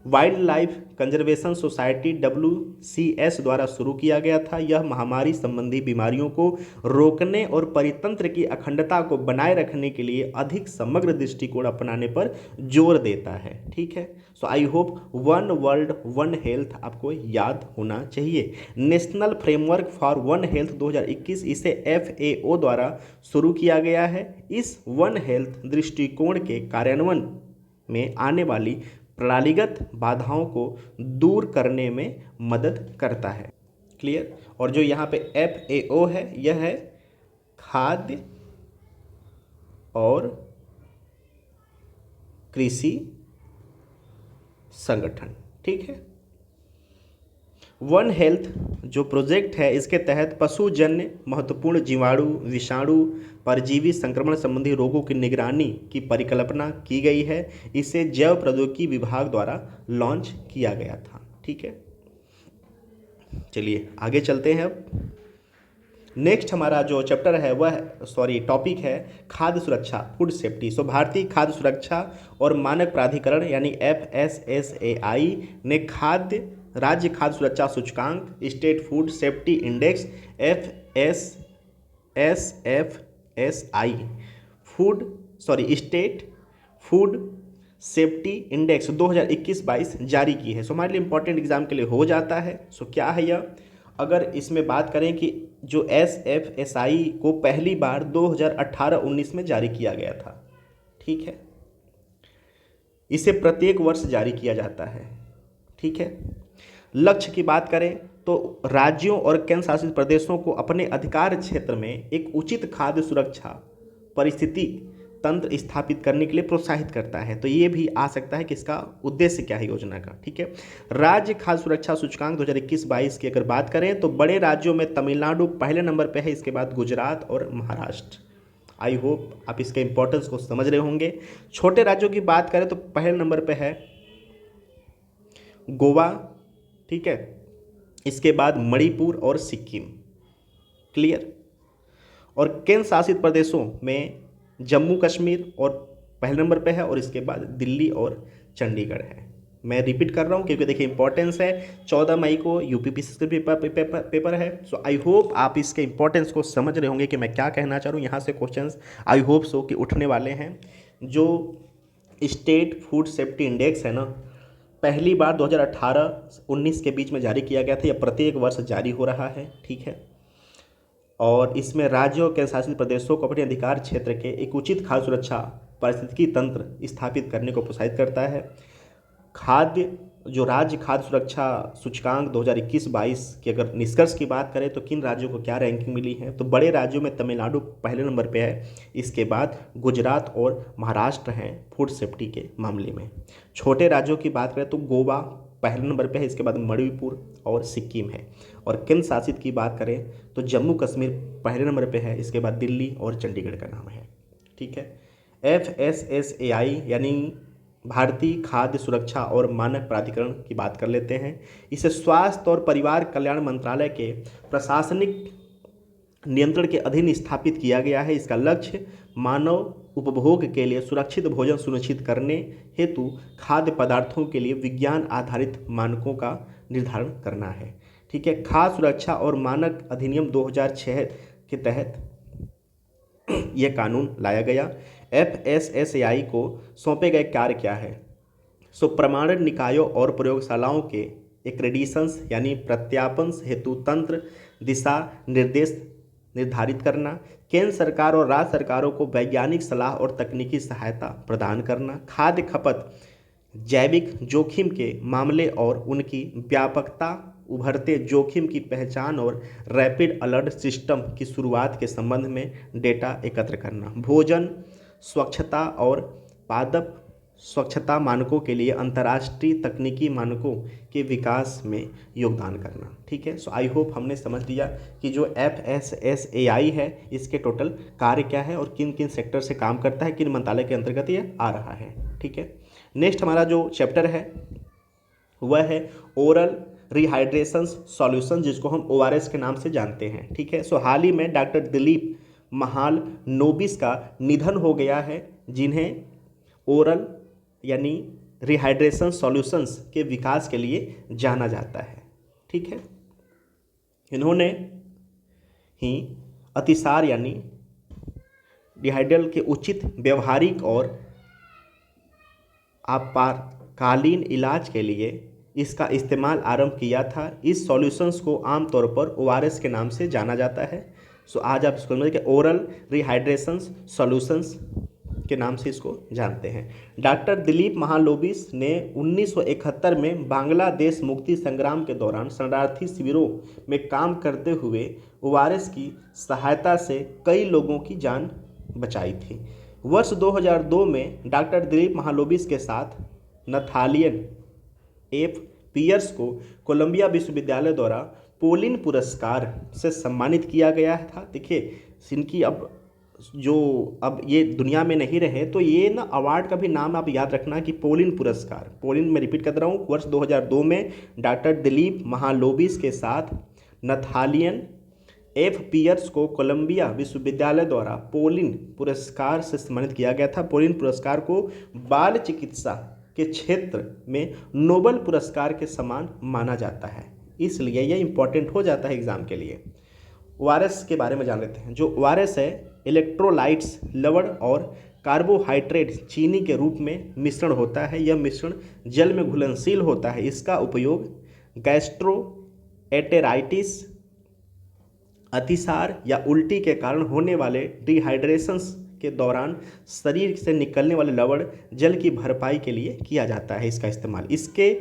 wild life conservation society WCS द्वारा शुरू किया गया था। यह महामारी संबंधी बीमारियों को रोकने और परितंत्र की अखंडता को बनाए रखने के लिए अधिक समग्र दृष्टिकोण अपनाने पर जोर देता है। ठीक है। So I hope one world one health आपको याद होना चाहिए। National framework for one health 2021, इसे FAO द्वारा शुरू किया गया है। इस वन हेल्थ दृष्टिकोण के कार्यान्वयन में आने वाली प्रणालीगत बाधाओं को दूर करने में मदद करता है। क्लियर। और जो यहाँ पे FAO है, यह है खाद्य और कृषि संगठन। ठीक है। वन हेल्थ जो प्रोजेक्ट है, इसके तहत पशुजन्य महत्वपूर्ण जीवाणु, विषाणु, परजीवी संक्रमण संबंधी रोगों की निगरानी की परिकल्पना की गई है। इसे जैव प्रौद्योगिकी विभाग द्वारा लॉन्च किया गया था। ठीक है, चलिए आगे चलते हैं। अब नेक्स्ट हमारा जो चैप्टर है वह टॉपिक है खाद्य सुरक्षा, फूड सेफ्टी। सो भारतीय खाद्य सुरक्षा और मानक प्राधिकरण यानी FSSAI ने राज्य खाद्य सुरक्षा सूचकांक, state food safety index FSSFSI state food safety index 2021-22 जारी की है। सो हमारे लिए इंपॉर्टेंट एग्जाम के लिए हो जाता है। सो क्या है यह, अगर इसमें बात करें कि जो SFSI को पहली बार 2018-19 में जारी किया गया था। ठीक है, इसे प्रत्येक वर्ष जारी किया जाता है। ठीक है, लक्ष्य की बात करें तो राज्यों और केंद्र शासित प्रदेशों को अपने अधिकार क्षेत्र में एक उचित खाद्य सुरक्षा परिस्थिति तंत्र स्थापित करने के लिए प्रोत्साहित करता है। तो ये भी आ सकता है कि इसका उद्देश्य क्या है योजना का। ठीक है, राज्य खाद्य सुरक्षा सूचकांक 2021-22 की अगर बात करें तो बड़े राज्यों में तमिलनाडु पहले नंबर पे है, इसके बाद गुजरात और महाराष्ट्र। आई होप आप इसके इंपॉर्टेंस को समझ रहे होंगे। छोटे राज्यों की बात करें तो पहले नंबर पे है गोवा। ठीक है, इसके बाद मणिपुर और सिक्किम। क्लियर। और केंद्र शासित प्रदेशों में जम्मू कश्मीर और पहले नंबर पे है, और इसके बाद दिल्ली और चंडीगढ़ है। मैं रिपीट कर रहा हूँ क्योंकि देखिए इंपॉर्टेंस है, 14 मई को यूपीपीसीसी पेपर है। सो आई होप आप इसके इंपॉर्टेंस को समझ रहे होंगे कि मैं क्या कहना चाह रहा हूँ। यहाँ से क्वेश्चंस आई होप सो कि उठने वाले हैं। जो स्टेट फूड सेफ्टी इंडेक्स है ना, पहली बार 2018-19 के बीच में जारी किया गया था। यह प्रत्येक वर्ष जारी हो रहा है। ठीक है, और इसमें राज्यों और केंद्र शासित प्रदेशों को अपने अधिकार क्षेत्र के एक उचित खाद्य सुरक्षा पारिस्थितिकी तंत्र स्थापित करने को प्रोत्साहित करता है। राज्य खाद्य सुरक्षा सूचकांक 2021-22 के अगर निष्कर्ष की बात करें तो किन राज्यों को क्या रैंकिंग मिली है, तो बड़े राज्यों में तमिलनाडु पहले नंबर पे है, इसके बाद गुजरात और महाराष्ट्र हैं फूड सेफ्टी के मामले में। छोटे राज्यों की बात करें तो गोवा पहले नंबर पे है, इसके बाद मणिपुर और सिक्किम है। और केंद्र शासित की बात करें तो जम्मू कश्मीर पहले नंबर पे है, इसके बाद दिल्ली और चंडीगढ़ का नाम है। ठीक है, FSSAI यानी भारतीय खाद्य सुरक्षा और मानक प्राधिकरण की बात कर लेते हैं। इसे स्वास्थ्य और परिवार कल्याण मंत्रालय के प्रशासनिक नियंत्रण के अधीन स्थापित किया गया है। इसका लक्ष्य मानव उपभोग के लिए सुरक्षित भोजन सुनिश्चित करने हेतु खाद्य पदार्थों के लिए विज्ञान आधारित मानकों का निर्धारण करना है। ठीक है, खाद्य सुरक्षा और मानक अधिनियम 2006 के तहत यह कानून लाया गया। FSSAI को सौंपे गए कार्य क्या है, सो प्रमाणन निकायों और प्रयोगशालाओं के एक्रेडिशंस यानी प्रत्यापन हेतु तंत्र दिशा निर्देश निर्धारित करना, केंद्र सरकार और राज्य सरकारों को वैज्ञानिक सलाह और तकनीकी सहायता प्रदान करना, खाद्य खपत जैविक जोखिम के मामले और उनकी व्यापकता, उभरते जोखिम की पहचान और रैपिड अलर्ट सिस्टम की शुरुआत के संबंध में डेटा एकत्र करना, भोजन स्वच्छता और पादप स्वच्छता मानकों के लिए अंतर्राष्ट्रीय तकनीकी मानकों के विकास में योगदान करना। ठीक है, सो आई होप हमने समझ लिया कि जो FSSAI है इसके टोटल कार्य क्या है और किन किन सेक्टर से काम करता है, किन मंत्रालय के अंतर्गत ये आ रहा है। ठीक है, नेक्स्ट हमारा जो चैप्टर है वह है ओरल रिहाइड्रेशन सॉल्यूशन, जिसको हम ORS के नाम से जानते हैं। ठीक है, सो हाल ही में डॉक्टर दिलीप महालनोबिस का निधन हो गया है, जिन्हें ओरल यानी रिहाइड्रेशन सॉल्यूशंस के विकास के लिए जाना जाता है। ठीक है, इन्होंने ही अतिसार यानी डिहाइड्रल के उचित व्यवहारिक और आपातकालीन इलाज के लिए इसका इस्तेमाल आरंभ किया था। इस सॉल्यूशंस को आमतौर पर ORS के नाम से जाना जाता है। सो आज आप इसको समझिए कि ओरल रिहाइड्रेशन सॉल्यूशंस के नाम से इसको जानते हैं। डॉक्टर दिलीप महालोबिस ने 1971 में बांग्लादेश मुक्ति संग्राम के दौरान शरणार्थी शिविरों में काम करते हुए ORS की सहायता से कई लोगों की जान बचाई थी। वर्ष 2002 में डॉक्टर दिलीप महालोबिस के साथ नथालियन पियर्स को कोलंबिया विश्वविद्यालय द्वारा पोलिन पुरस्कार से सम्मानित किया गया था। देखिए इनकी अब ये दुनिया में नहीं रहे, तो ये ना अवार्ड का भी नाम आप याद रखना कि पोलिन पुरस्कार। पोलिन मैं रिपीट कर रहा हूँ, वर्ष 2002 में डॉक्टर दिलीप महालोबिस के साथ नथालियन एफ पियर्स को कोलंबिया विश्वविद्यालय द्वारा पोलिन पुरस्कार से सम्मानित किया गया था। पोलिन पुरस्कार को बाल चिकित्सा के क्षेत्र में नोबेल पुरस्कार के समान माना जाता है, इसलिए यह इंपॉर्टेंट हो जाता है एग्जाम के लिए। ओआरएस के बारे में जान लेते हैं। जो ओआरएस है, इलेक्ट्रोलाइट्स, लवण और कार्बोहाइड्रेट चीनी के रूप में मिश्रण होता है। यह मिश्रण जल में घुलनशील होता है। इसका उपयोग गैस्ट्रोएंटेराइटिस, अतिसार या उल्टी के कारण होने वाले डिहाइड्रेशंस के दौरान शरीर से निकलने वाले लवण जल की भरपाई के लिए किया जाता है। इसका इस्तेमाल, इसके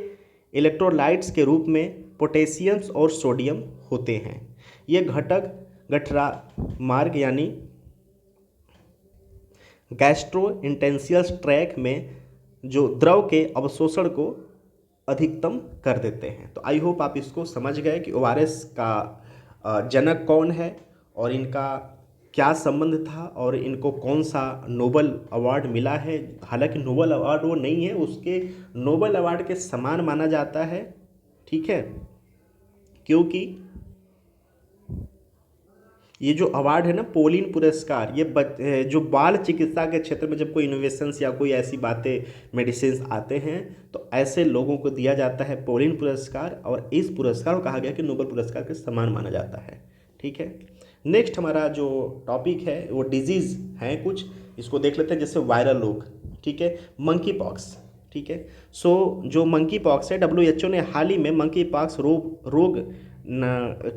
इलेक्ट्रोलाइट्स के रूप में पोटेशियम और सोडियम होते हैं। ये घटक गठरा मार्ग यानी गैस्ट्रोइंटेस्टाइनल ट्रैक में जो द्रव के अवशोषण को अधिकतम कर देते हैं। तो आई होप आप इसको समझ गए कि ओआरएस का जनक कौन है और इनका क्या संबंध था और इनको कौन सा नोबेल अवार्ड मिला है। हालांकि नोबेल अवार्ड वो नहीं है, उसके नोबेल अवार्ड के समान माना जाता है, ठीक है, क्योंकि ये जो अवार्ड है ना पोलिन पुरस्कार, ये जो बाल चिकित्सा के क्षेत्र में जब कोई इनोवेशंस या कोई ऐसी बातें मेडिसिन आते हैं तो ऐसे लोगों को दिया जाता है पोलिन पुरस्कार, और इस पुरस्कार को कहा गया कि नोबेल पुरस्कार के समान माना जाता है, ठीक है। नेक्स्ट हमारा जो टॉपिक है वो डिजीज़ हैं कुछ, इसको देख लेते हैं। जैसे वायरल रोग, ठीक है, मंकी पॉक्स, ठीक है। सो जो मंकी पॉक्स है, WHO ने हाल ही में मंकी पॉक्स रोग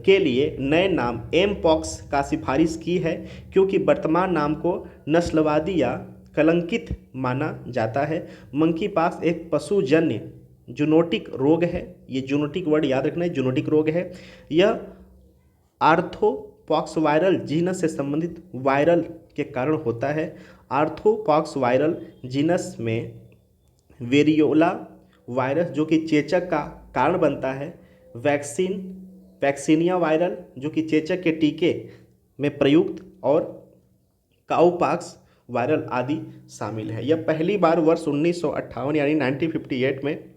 के लिए नए नाम एम पॉक्स का सिफारिश की है, क्योंकि वर्तमान नाम को नस्लवादी या कलंकित माना जाता है। मंकी पॉक्स एक पशुजन्य जूनोटिक रोग है। ये जूनोटिक वर्ड याद रखना है, जूनोटिक रोग है। यह आर्थोपॉक्स वायरल जीनस से संबंधित वायरल के कारण होता है। आर्थोपॉक्स वायरल जीनस में वेरियोला वायरस जो कि चेचक का कारण बनता है, वैक्सीनिया वायरल जो कि चेचक के टीके में प्रयुक्त, और काउपॉक्स वायरल आदि शामिल है। यह पहली बार वर्ष 1958 यानी 1958 में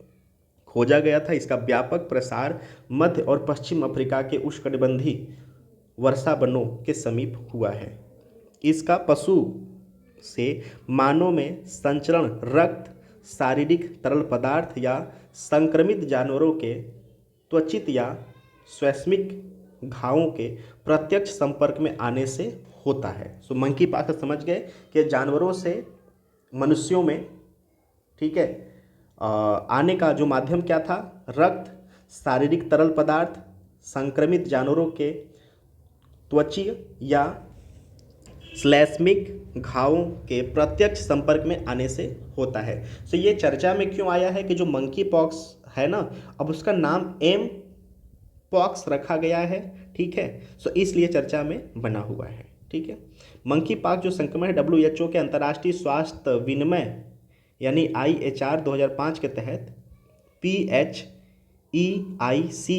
खोजा गया था। इसका व्यापक प्रसार मध्य और पश्चिम अफ्रीका के उष्णकटिबंधीय वर्षावनों के समीप हुआ है। इसका पशु से मानव में संचरण रक्त, शारीरिक तरल पदार्थ या संक्रमित जानवरों के त्वचित या स्वैष्मिक घावों के प्रत्यक्ष संपर्क में आने से होता है। सो मंकी पॉक्स समझ गए कि जानवरों से मनुष्यों में, ठीक है, आने का जो माध्यम क्या था, रक्त, शारीरिक तरल पदार्थ, संक्रमित जानवरों के त्वचीय या श्लैष्मिक घावों के प्रत्यक्ष संपर्क में आने से होता है। सो ये चर्चा में क्यों आया है कि जो मंकी पॉक्स है ना, अब उसका नाम एम पॉक्स रखा गया है, ठीक है। सो इसलिए चर्चा में बना हुआ है, ठीक है। मंकी पॉक्स जो संक्रमण है WHO के अंतर्राष्ट्रीय स्वास्थ्य विनिमय यानी IHR 2005 के तहत PHEIC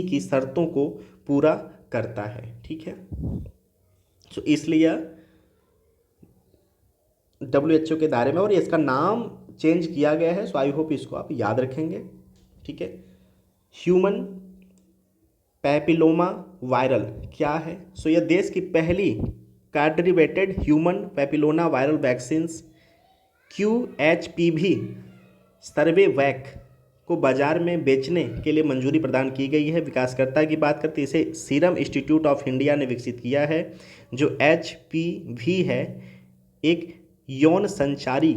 की शर्तों को पूरा करता है, ठीक है। सो इसलिए WHO के दायरे में, और इसका नाम चेंज किया गया है। सो आई होप इसको आप याद रखेंगे, ठीक है। ह्यूमन पैपिलोमा वायरल क्या है? सो यह देश की पहली quadrivalent human papilloma viral vaccines QHPV Cervavac को बाजार में बेचने के लिए मंजूरी प्रदान की गई है। विकासकर्ता की बात करते हैं, इसे सीरम इंस्टीट्यूट ऑफ इंडिया ने विकसित किया है। जो HPV है एक यौन संचारी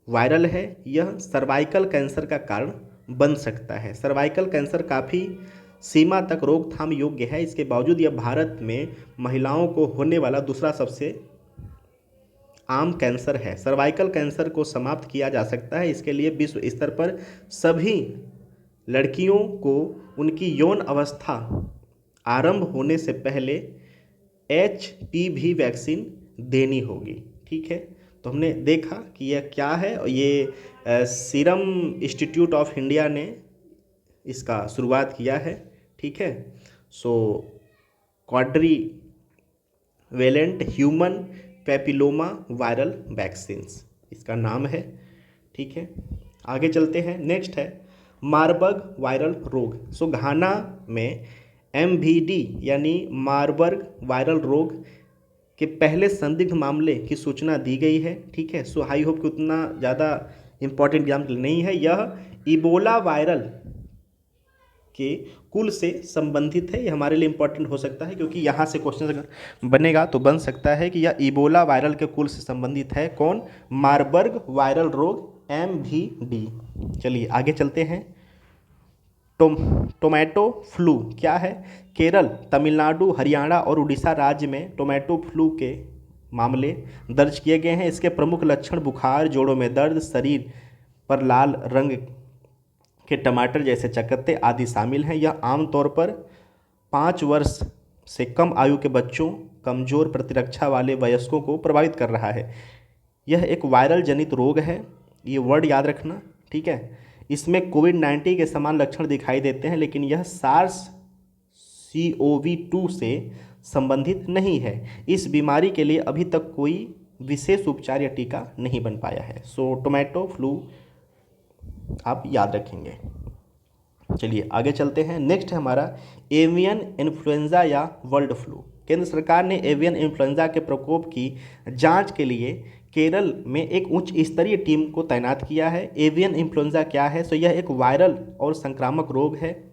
वायरल है। यह सर्वाइकल कैंसर का कारण बन सकता है। सर्वाइकल कैंसर काफ़ी सीमा तक रोकथाम योग्य है। इसके बावजूद यह भारत में महिलाओं को होने वाला दूसरा सबसे आम कैंसर है। सर्वाइकल कैंसर को समाप्त किया जा सकता है। इसके लिए विश्व स्तर पर सभी लड़कियों को उनकी यौन अवस्था आरंभ होने से पहले HPV वैक्सीन देनी होगी, ठीक है। तो हमने देखा कि यह क्या है, और ये सीरम इंस्टीट्यूट ऑफ इंडिया ने इसका शुरुआत किया है, ठीक है। So quadrivalent human papilloma viral vaccines इसका नाम है, ठीक है। आगे चलते हैं। नेक्स्ट है मारबर्ग वायरल रोग। सो घाना में MVD यानी मारबर्ग वायरल रोग के पहले संदिग्ध मामले की सूचना दी गई है, ठीक है। सो आई होप कि उतना ज़्यादा इम्पॉर्टेंट एग्जाम नहीं है। यह इबोला वायरल के कुल से संबंधित है। ये हमारे लिए इम्पॉर्टेंट हो सकता है क्योंकि यहाँ से क्वेश्चन अगर बनेगा तो बन सकता है कि यह इबोला वायरल के कुल से संबंधित है। कौन? मारबर्ग वायरल रोग MVD। चलिए आगे चलते हैं। टोमेटो फ्लू क्या है? केरल, तमिलनाडु, हरियाणा और उड़ीसा राज्य में टोमेटो फ्लू के मामले दर्ज किए गए हैं। इसके प्रमुख लक्षण बुखार, जोड़ों में दर्द, शरीर पर लाल रंग के टमाटर जैसे चकत्ते आदि शामिल हैं। यह आमतौर पर 5 वर्ष से कम आयु के बच्चों, कमजोर प्रतिरक्षा वाले वयस्कों को प्रभावित कर रहा है। यह एक वायरल जनित रोग है, ये वर्ड याद रखना, ठीक है। इसमें कोविड-19 के समान लक्षण दिखाई देते हैं, लेकिन यह SARS-CoV-2 से संबंधित नहीं है। इस बीमारी के लिए अभी तक कोई विशेष उपचार या टीका नहीं बन पाया है। सो टोमेटो फ्लू आप याद रखेंगे। चलिए आगे चलते हैं। नेक्स्ट है हमारा एवियन इन्फ्लुएंजा या वर्ल्ड फ्लू। केंद्र सरकार ने एवियन इन्फ्लुएंजा के प्रकोप की जांच के लिए केरल में एक उच्च स्तरीय टीम को तैनात किया है। एवियन इन्फ्लुएंजा क्या है? तो यह एक वायरल और संक्रामक रोग है।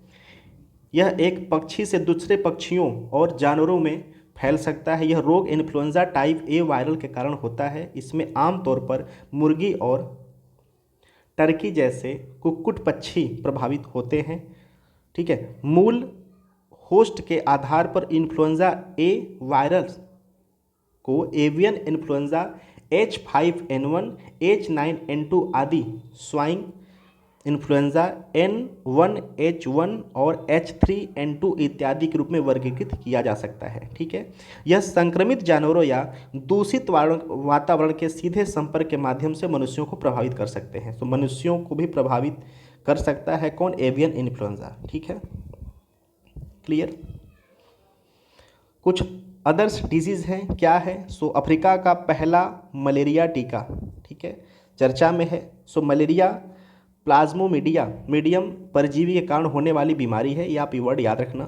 यह एक पक्षी से दूसरे पक्षियों और जानवरों में फैल सकता है। यह रोग इन्फ्लुएंजा टाइप A वायरल के कारण होता है। इसमें आमतौर पर मुर्गी और टर्की जैसे कुक्कुट पक्षी प्रभावित होते हैं, ठीक है। मूल होस्ट के आधार पर इन्फ्लुएंजा A वायरस को एवियन इन्फ्लुएंजा H5N1, H9N2 आदि, स्वाइन इन्फ्लुएंजा N1H1 और H3N2 इत्यादि के रूप में वर्गीकृत किया जा सकता है, ठीक है। यह संक्रमित जानवरों या दूषित वातावरण के सीधे संपर्क के माध्यम से मनुष्यों को प्रभावित कर सकते हैं। तो मनुष्यों को भी प्रभावित कर सकता है कौन? एवियन इन्फ्लुएंजा, ठीक है। क्लियर? कुछ अदर्स डिजीज़ हैं, क्या है? सो अफ्रीका का पहला मलेरिया टीका, ठीक है, चर्चा में है। सो मलेरिया मीडियम परजीवी के कारण होने वाली बीमारी है, ये आप ये वर्ड याद रखना,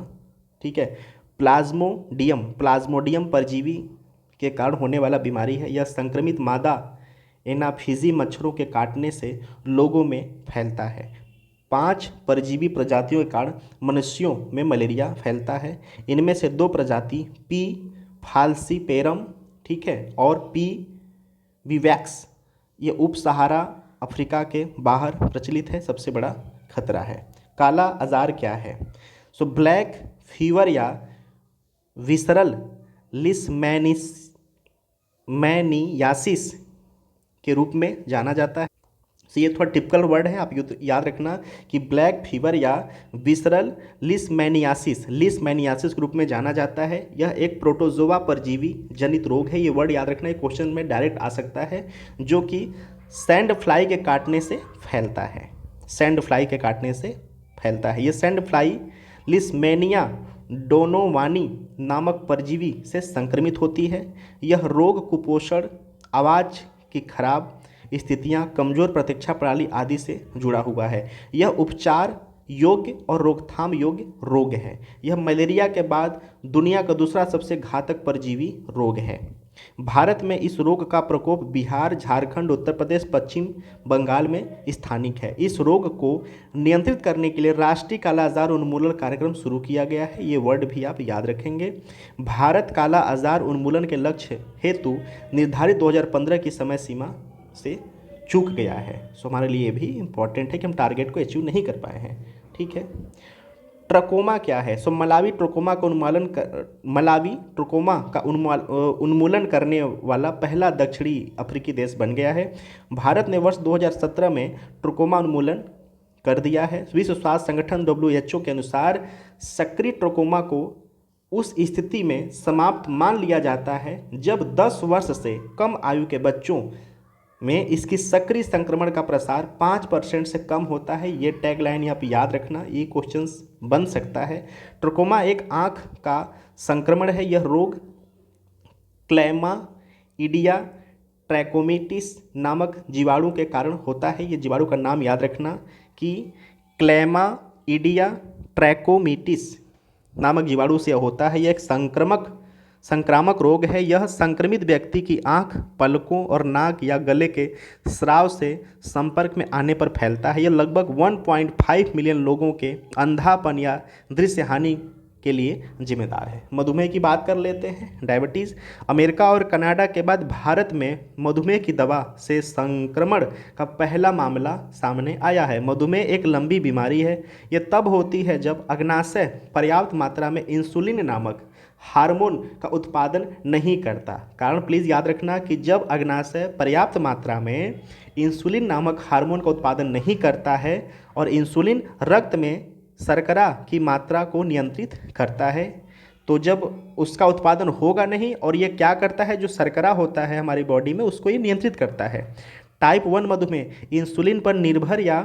ठीक है। प्लाज्मोडियम परजीवी के कारण होने वाला बीमारी है। यह संक्रमित मादा एनाफिजी मच्छरों के काटने से लोगों में फैलता है। 5 परजीवी प्रजातियों के कारण मनुष्यों में मलेरिया फैलता है। इनमें से 2 प्रजाति P. फाल्सीपेरम, ठीक है, और P. विवैक्स ये उप सहारा अफ्रीका के बाहर प्रचलित है, सबसे बड़ा खतरा है। काला आजार क्या है? सो ब्लैक फीवर या विसरल लिशमैनियासिस के रूप में जाना जाता है। तो ये थोड़ा टिपिकल वर्ड है, आप याद रखना कि ब्लैक फीवर या विसरल लिशमैनियासिस के रूप में जाना जाता है। यह एक प्रोटोजोआ परजीवी जनित रोग है, ये वर्ड याद रखना, एक क्वेश्चन में डायरेक्ट आ सकता है, जो कि सैंड फ्लाई के काटने से फैलता है। सैंड फ्लाई के काटने से फैलता है। ये सैंड फ्लाई लिशमैनिया डोनोवानी नामक परजीवी से संक्रमित होती है। यह रोग कुपोषण, आवाज़ की खराब स्थितियां, कमज़ोर प्रतिरक्षा प्रणाली आदि से जुड़ा हुआ है। यह उपचार योग्य और रोकथाम योग्य रोग है। यह मलेरिया के बाद दुनिया का दूसरा सबसे घातक परजीवी रोग है। भारत में इस रोग का प्रकोप बिहार, झारखंड, उत्तर प्रदेश, पश्चिम बंगाल में स्थानिक है। इस रोग को नियंत्रित करने के लिए राष्ट्रीय काला आजार उन्मूलन कार्यक्रम शुरू किया गया है, ये वर्ड भी आप याद रखेंगे। भारत काला आजार उन्मूलन के लक्ष्य हेतु निर्धारित 2015 की समय सीमा से चूक गया है। सो हमारे लिए भी इम्पॉर्टेंट है कि हम टारगेट को अचीव नहीं कर पाए हैं, ठीक है। ट्रकोमा क्या है? सो मलावी ट्रकोमा का उन्मूलन करने वाला पहला दक्षिणी अफ्रीकी देश बन गया है। भारत ने वर्ष 2017 में ट्रकोमा उन्मूलन कर दिया है। विश्व स्वास्थ्य संगठन WHO के अनुसार सक्रिय ट्रकोमा को उस स्थिति में समाप्त मान लिया जाता है जब 10 वर्ष से कम आयु के बच्चों में इसकी सक्रिय संक्रमण का प्रसार 5% से कम होता है। ये टैगलाइन आप याद रखना, ये क्वेश्चंस बन सकता है। ट्रकोमा एक आँख का संक्रमण है। यह रोग क्लैमाइडिया ट्रैकोमेटिस नामक जीवाणु के कारण होता है। ये जीवाणु का नाम याद रखना कि क्लैमाइडिया ट्रैकोमेटिस नामक जीवाणु से होता है। यह एक संक्रामक रोग है। यह संक्रमित व्यक्ति की आंख, पलकों और नाक या गले के स्राव से संपर्क में आने पर फैलता है। यह लगभग 1.5 मिलियन लोगों के अंधापन या दृश्य हानि के लिए जिम्मेदार है। मधुमेह की बात कर लेते हैं। डायबिटीज़। अमेरिका और कनाडा के बाद भारत में मधुमेह की दवा से संक्रमण का पहला मामला सामने आया है। मधुमेह एक लंबी बीमारी है। यह तब होती है जब अग्नाशय पर्याप्त मात्रा में इंसुलिन नामक हार्मोन का उत्पादन नहीं करता। कारण प्लीज़ याद रखना कि जब अग्नाशय पर्याप्त मात्रा में इंसुलिन नामक हार्मोन का उत्पादन नहीं करता है और इंसुलिन रक्त में शर्करा की मात्रा को नियंत्रित करता है, तो जब उसका उत्पादन होगा नहीं और ये क्या करता है, जो शर्करा होता है हमारी बॉडी में उसको ये नियंत्रित करता है। टाइप 1 मधुमेह इंसुलिन पर निर्भर या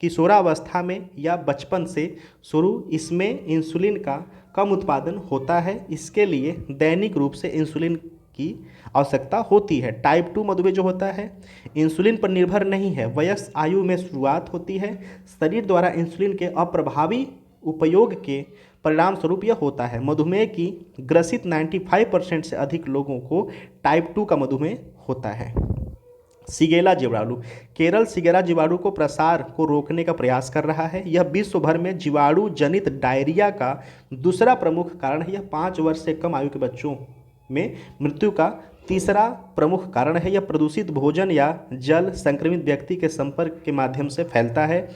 किशोरावस्था में या बचपन से शुरू इसमें इंसुलिन का कम उत्पादन होता है। इसके लिए दैनिक रूप से इंसुलिन की आवश्यकता होती है। टाइप 2 मधुमेह जो होता है इंसुलिन पर निर्भर नहीं है, वयस्क आयु में शुरुआत होती है। शरीर द्वारा इंसुलिन के अप्रभावी उपयोग के परिणाम स्वरूप यह होता है। मधुमेह की ग्रसित 95% से अधिक लोगों को टाइप 2 का मधुमेह होता है। सिगेला जीवाणु। केरल सिगेला जीवाणु को प्रसार को रोकने का प्रयास कर रहा है। यह विश्व भर में जीवाणु जनित डायरिया का दूसरा प्रमुख कारण है। यह 5 वर्ष से कम आयु के बच्चों में मृत्यु का तीसरा प्रमुख कारण है। यह प्रदूषित भोजन या जल संक्रमित व्यक्ति के संपर्क के माध्यम से फैलता है।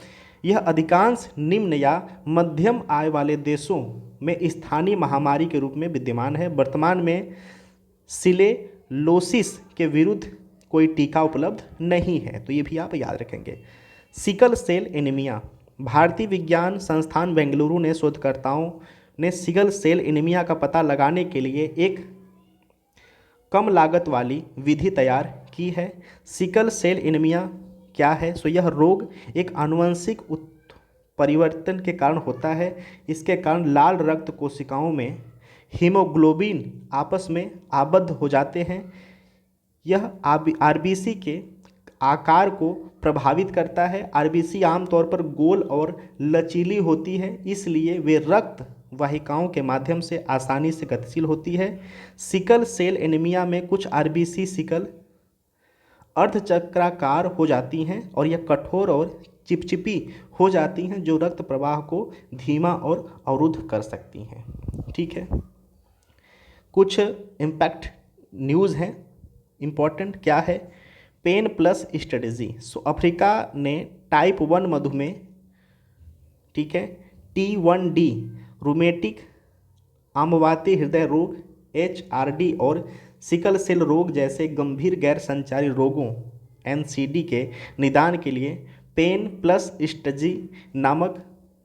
यह अधिकांश निम्न या मध्यम आय वाले देशों में स्थानीय महामारी के रूप में विद्यमान है। वर्तमान में सिलेलोसिस के विरुद्ध कोई टीका उपलब्ध नहीं है, तो ये भी आप याद रखेंगे। Sickle cell anaemia. भारतीय विज्ञान संस्थान बेंगलुरु ने शोधकर्ताओं ने सिकल सेल एनीमिया का पता लगाने के लिए एक कम लागत वाली विधि तैयार की है। सिकल सेल एनीमिया क्या है? सो यह रोग एक आनुवंशिक परिवर्तन के कारण होता है। इसके कारण लाल रक्त कोशिकाओं में हीमोग्लोबिन आपस में आबद्ध हो जाते हैं। यह आरबीसी के आकार को प्रभावित करता है। आरबीसी आमतौर पर गोल और लचीली होती है, इसलिए वे रक्त वाहिकाओं के माध्यम से आसानी से गतिशील होती है। सिकल सेल एनीमिया में कुछ आरबीसी सिकल अर्धचक्राकार हो जाती हैं और यह कठोर और चिपचिपी हो जाती हैं, जो रक्त प्रवाह को धीमा और अवरुद्ध कर सकती हैं। ठीक है, कुछ इम्पैक्ट न्यूज़ हैं इम्पॉर्टेंट। क्या है? Pen plus strategy. So Africa ने टाइप 1 मधुमेह, ठीक है, T1D, रूमेटिक आमवाती हृदय रोग HRD और सिकल सेल रोग जैसे गंभीर गैर संचारी रोगों NCD के निदान के लिए पेन प्लस स्ट्रेटजी नामक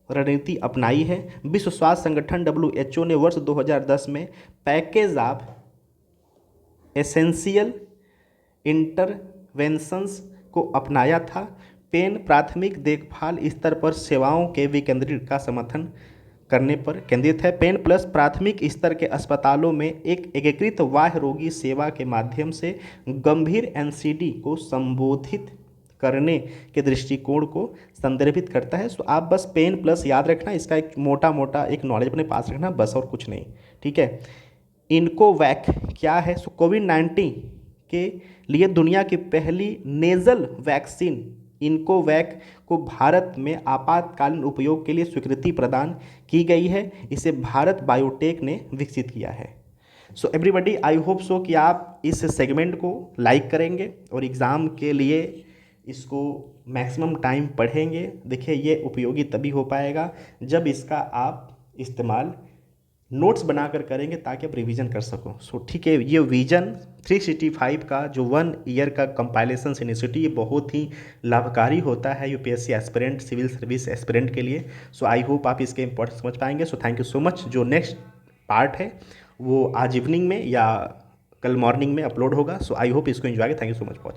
रणनीति अपनाई है। विश्व स्वास्थ्य संगठन WHO ने वर्ष 2010 में पैकेज ऑफ एसेंशियल इंटरवेंशंस को अपनाया था। पेन प्राथमिक देखभाल स्तर पर सेवाओं के विकेंद्रीकरण का समर्थन करने पर केंद्रित है। पेन प्लस प्राथमिक स्तर के अस्पतालों में एक एकीकृत बाह्य रोगी सेवा के माध्यम से गंभीर NCD को संबोधित करने के दृष्टिकोण को संदर्भित करता है। सो आप बस पेन प्लस याद रखना, इसका एक मोटा एक नॉलेज अपने पास रखना, बस और कुछ नहीं। ठीक है, इनकोवैक क्या है? सो कोविड-19 के लिए दुनिया की पहली नेजल वैक्सीन इनकोवैक को भारत में आपातकालीन उपयोग के लिए स्वीकृति प्रदान की गई है। इसे भारत बायोटेक ने विकसित किया है। So everybody, I hope so कि आप इस सेगमेंट को लाइक करेंगे और एग्ज़ाम के लिए इसको मैक्सिमम टाइम पढ़ेंगे। देखिए, ये उपयोगी तभी हो पाएगा जब इसका आप इस्तेमाल नोट्स बनाकर करेंगे ताकि आप रिवीजन कर सको। सो ठीक है, ये विजन 365 का जो 1 ईयर का कंपाइलेशन इनिशिएटिव ये बहुत ही लाभकारी होता है UPSC aspirant, civil service aspirant के लिए। सो आई होप आप इसके इंपॉर्टेंस समझ पाएंगे। So thank you so much. जो नेक्स्ट पार्ट है वो आज इवनिंग में या कल मॉर्निंग में अपलोड होगा। सो आई होप इसको enjoy. Thank you so much for